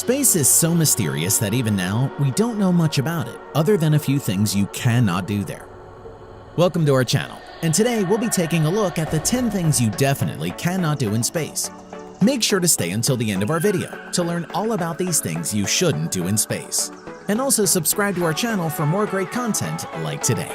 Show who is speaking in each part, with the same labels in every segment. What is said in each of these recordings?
Speaker 1: Space is so mysterious that even now, we don't know much about it, other than a few things you cannot do there. Welcome to our channel, and today we'll be taking a look at the 10 things you definitely cannot do in space. Make sure to stay until the end of our video to learn all about these things you shouldn't do in space. And also subscribe to our channel for more great content like today.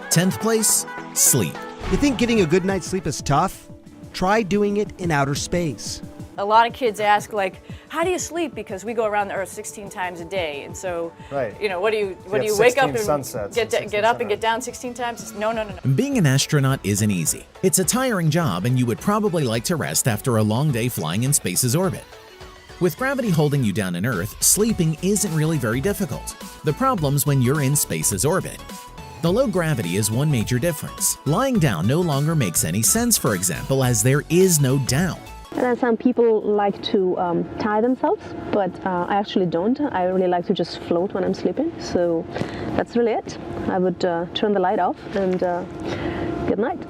Speaker 1: 10th place, sleep.
Speaker 2: You think getting a good night's sleep is tough? Try doing it in outer space.
Speaker 3: A lot of kids ask, like, how do you sleep? Because we go around the Earth 16 times a day, and so,
Speaker 4: right.
Speaker 3: You know, what do you
Speaker 4: have
Speaker 3: wake up
Speaker 4: 16
Speaker 3: and
Speaker 4: sunsets
Speaker 3: get up and get down 16 times? No.
Speaker 1: Being an astronaut isn't easy. It's a tiring job, and you would probably like to rest after a long day flying in space's orbit. With gravity holding you down on Earth, sleeping isn't really very difficult. The problem's when you're in space's orbit. The low gravity is one major difference. Lying down no longer makes any sense, for example, as there is no down.
Speaker 5: And then some people like to tie themselves, but I actually don't. I really like to just float when I'm sleeping, so that's really it. I would turn the light off and good night.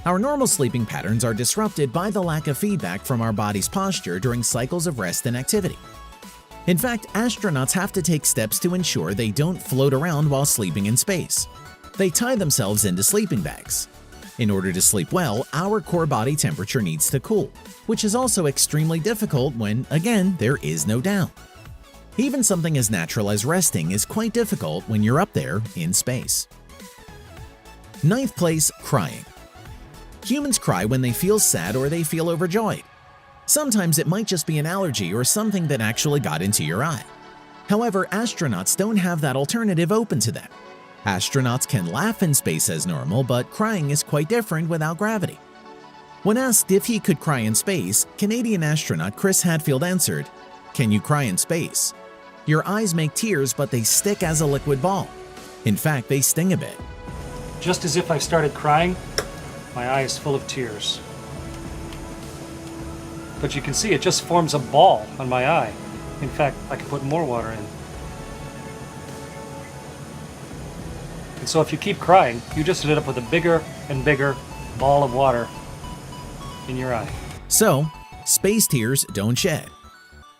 Speaker 1: Our normal sleeping patterns are disrupted by the lack of feedback from our body's posture during cycles of rest and activity. In fact, astronauts have to take steps to ensure they don't float around while sleeping in space. They tie themselves into sleeping bags. In order to sleep well, our core body temperature needs to cool, which is also extremely difficult when, again, there is no down. Even something as natural as resting is quite difficult when you're up there in space. 9th place, crying. Humans cry when they feel sad or they feel overjoyed. Sometimes it might just be an allergy or something that actually got into your eye. However, astronauts don't have that alternative open to them. Astronauts can laugh in space as normal, but crying is quite different without gravity. When asked if he could cry in space, Canadian astronaut Chris Hadfield answered, "Can you cry in space? Your eyes make tears, but they stick as a liquid ball. In fact, they sting a bit."
Speaker 6: Just as if I started crying, my eye is full of tears. But you can see it just forms a ball on my eye. In fact, I could put more water in. And so if you keep crying, you just ended up with a bigger and bigger ball of water in your eye.
Speaker 1: So, space tears don't shed.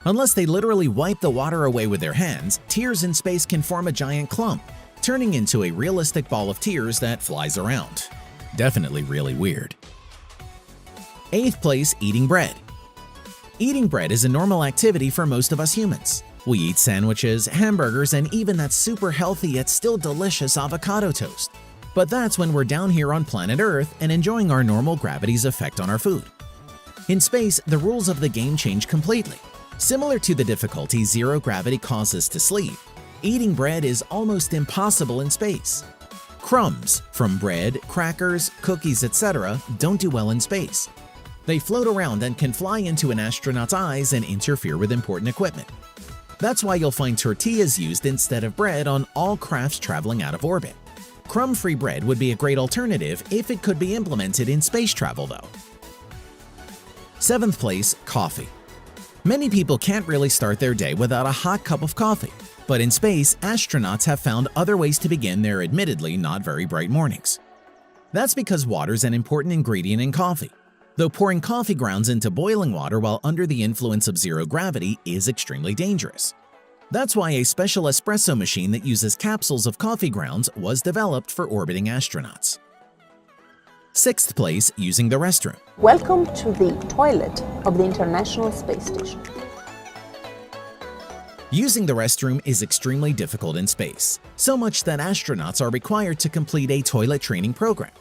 Speaker 1: Unless they literally wipe the water away with their hands, tears in space can form a giant clump, turning into a realistic ball of tears that flies around. Definitely really weird. 8th place, eating bread. Eating bread is a normal activity for most of us humans. We eat sandwiches, hamburgers, and even that super healthy yet still delicious avocado toast. But that's when we're down here on planet Earth and enjoying our normal gravity's effect on our food. In space, the rules of the game change completely. Similar to the difficulty zero gravity causes to sleep, eating bread is almost impossible in space. Crumbs from bread, crackers, cookies, etc. don't do well in space. They float around and can fly into an astronaut's eyes and interfere with important equipment. That's why you'll find tortillas used instead of bread on all crafts traveling out of orbit. Crumb-free bread would be a great alternative if it could be implemented in space travel, though. 7th place, coffee. Many people can't really start their day without a hot cup of coffee, but in space, astronauts have found other ways to begin their admittedly not very bright mornings. That's because water's an important ingredient in coffee, though pouring coffee grounds into boiling water while under the influence of zero gravity is extremely dangerous. That's why a special espresso machine that uses capsules of coffee grounds was developed for orbiting astronauts. 6th place, using the restroom.
Speaker 7: Welcome to the toilet of the International Space Station.
Speaker 1: Using the restroom is extremely difficult in space, so much that astronauts are required to complete a toilet training program.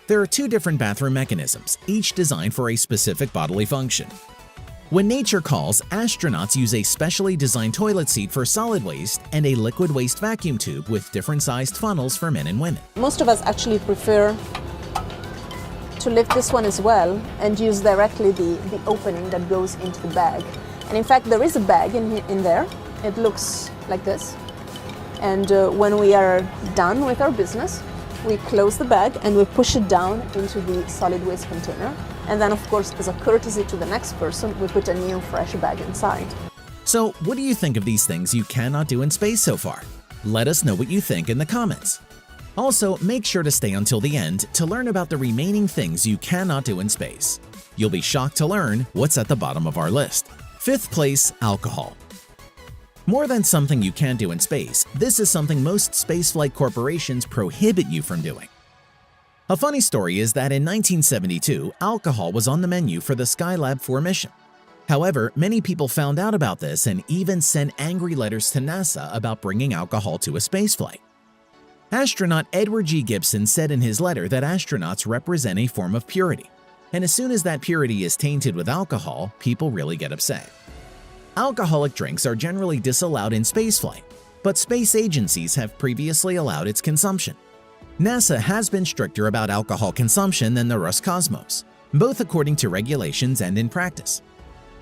Speaker 1: There are 2 different bathroom mechanisms, each designed for a specific bodily function. When nature calls, astronauts use a specially designed toilet seat for solid waste and a liquid waste vacuum tube with different sized funnels for men and women.
Speaker 7: Most of us actually prefer to lift this one as well and use directly the opening that goes into the bag. And in fact, there is a bag in there. It looks like this. And when we are done with our business, we close the bag and we push it down into the solid waste container. And then, of course, as a courtesy to the next person, we put a new fresh bag inside.
Speaker 1: So, what do you think of these things you cannot do in space so far? Let us know what you think in the comments. Also, make sure to stay until the end to learn about the remaining things you cannot do in space. You'll be shocked to learn what's at the bottom of our list. 5th place, alcohol. More than something you can do in space, this is something most spaceflight corporations prohibit you from doing. A funny story is that in 1972, alcohol was on the menu for the Skylab 4 mission. However, many people found out about this and even sent angry letters to NASA about bringing alcohol to a spaceflight. Astronaut Edward G. Gibson said in his letter that astronauts represent a form of purity, and as soon as that purity is tainted with alcohol, people really get upset. Alcoholic drinks are generally disallowed in spaceflight, but space agencies have previously allowed its consumption. NASA has been stricter about alcohol consumption than the Roscosmos, both according to regulations and in practice.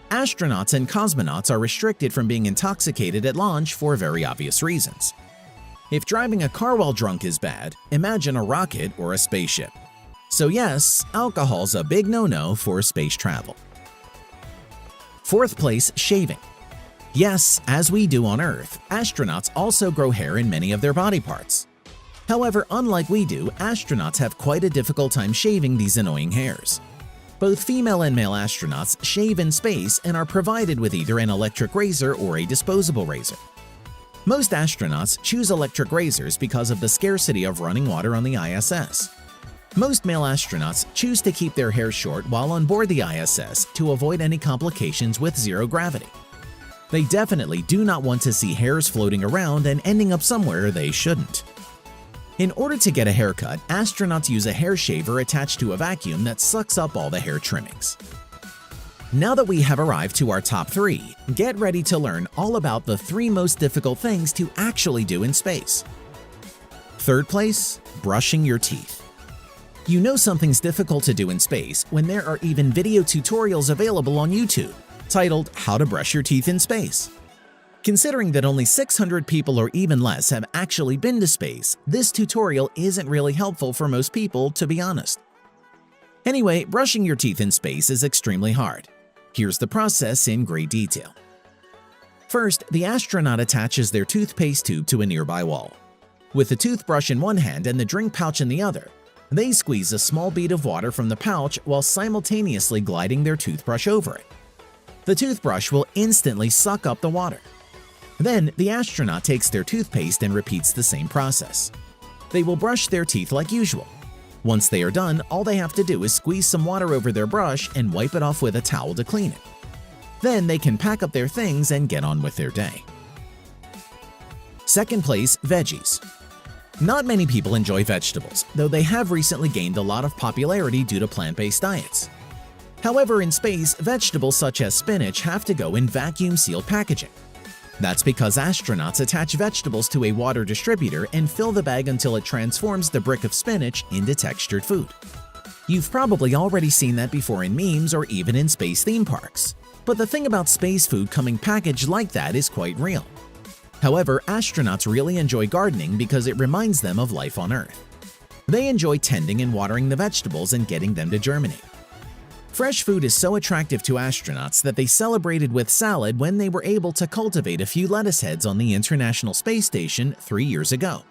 Speaker 1: Astronauts and cosmonauts are restricted from being intoxicated at launch for very obvious reasons. If driving a car while drunk is bad, imagine a rocket or a spaceship. So yes, alcohol's a big no-no for space travel. Fourth place, shaving. Yes, as we do on Earth, astronauts also grow hair in many of their body parts. However, unlike we do, astronauts have quite a difficult time shaving these annoying hairs. Both female and male astronauts shave in space and are provided with either an electric razor or a disposable razor. Most astronauts choose electric razors because of the scarcity of running water on the ISS. Most male astronauts choose to keep their hair short while on board the ISS to avoid any complications with zero gravity. They definitely do not want to see hairs floating around and ending up somewhere they shouldn't. In order to get a haircut, astronauts use a hair shaver attached to a vacuum that sucks up all the hair trimmings. Now that we have arrived to our top 3, get ready to learn all about the 3 most difficult things to actually do in space. Third place, brushing your teeth. You know something's difficult to do in space when there are even video tutorials available on YouTube titled How to Brush Your Teeth in Space. Considering that only 600 people or even less have actually been to space, this tutorial isn't really helpful for most people, to be honest. Anyway, brushing your teeth in space is extremely hard. Here's the process in great detail. First, the astronaut attaches their toothpaste tube to a nearby wall. With the toothbrush in one hand and the drink pouch in the other, they squeeze a small bead of water from the pouch while simultaneously gliding their toothbrush over it. The toothbrush will instantly suck up the water. Then, the astronaut takes their toothpaste and repeats the same process. They will brush their teeth like usual. Once they are done, all they have to do is squeeze some water over their brush and wipe it off with a towel to clean it. Then they can pack up their things and get on with their day. Second place, veggies. Not many people enjoy vegetables, though they have recently gained a lot of popularity due to plant-based diets. However, in space, vegetables such as spinach have to go in vacuum-sealed packaging. That's because astronauts attach vegetables to a water distributor and fill the bag until it transforms the brick of spinach into textured food. You've probably already seen that before in memes or even in space theme parks. But the thing about space food coming packaged like that is quite real. However, astronauts really enjoy gardening because it reminds them of life on Earth. They enjoy tending and watering the vegetables and getting them to germinate. Fresh food is so attractive to astronauts that they celebrated with salad when they were able to cultivate a few lettuce heads on the International Space Station 3 years ago.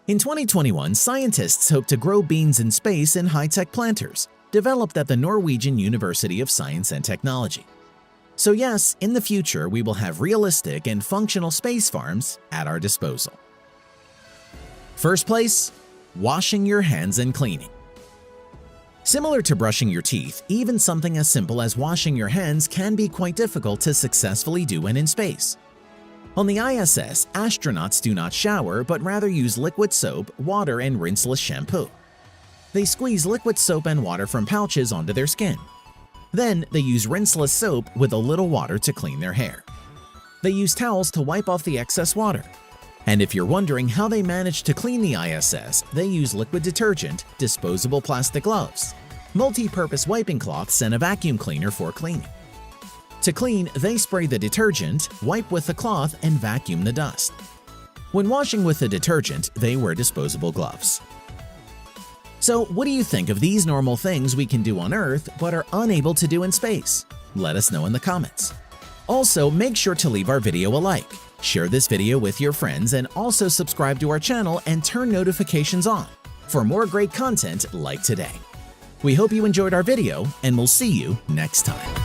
Speaker 1: In 2021, scientists hope to grow beans in space in high-tech planters, developed at the Norwegian University of Science and Technology. So yes, in the future we will have realistic and functional space farms at our disposal. First place, washing your hands and cleaning. Similar to brushing your teeth, even something as simple as washing your hands can be quite difficult to successfully do when in space. On the ISS, astronauts do not shower but rather use liquid soap, water, and rinseless shampoo. They squeeze liquid soap and water from pouches onto their skin. Then, they use rinseless soap with a little water to clean their hair. They use towels to wipe off the excess water. And if you're wondering how they manage to clean the ISS, they use liquid detergent, disposable plastic gloves, multi-purpose wiping cloths, and a vacuum cleaner for cleaning. To clean, they spray the detergent, wipe with the cloth, and vacuum the dust. When washing with the detergent, they wear disposable gloves. So, what do you think of these normal things we can do on Earth but are unable to do in space? Let us know in the comments. Also, make sure to leave our video a like, share this video with your friends, and also subscribe to our channel and turn notifications on for more great content like today. We hope you enjoyed our video, and we'll see you next time.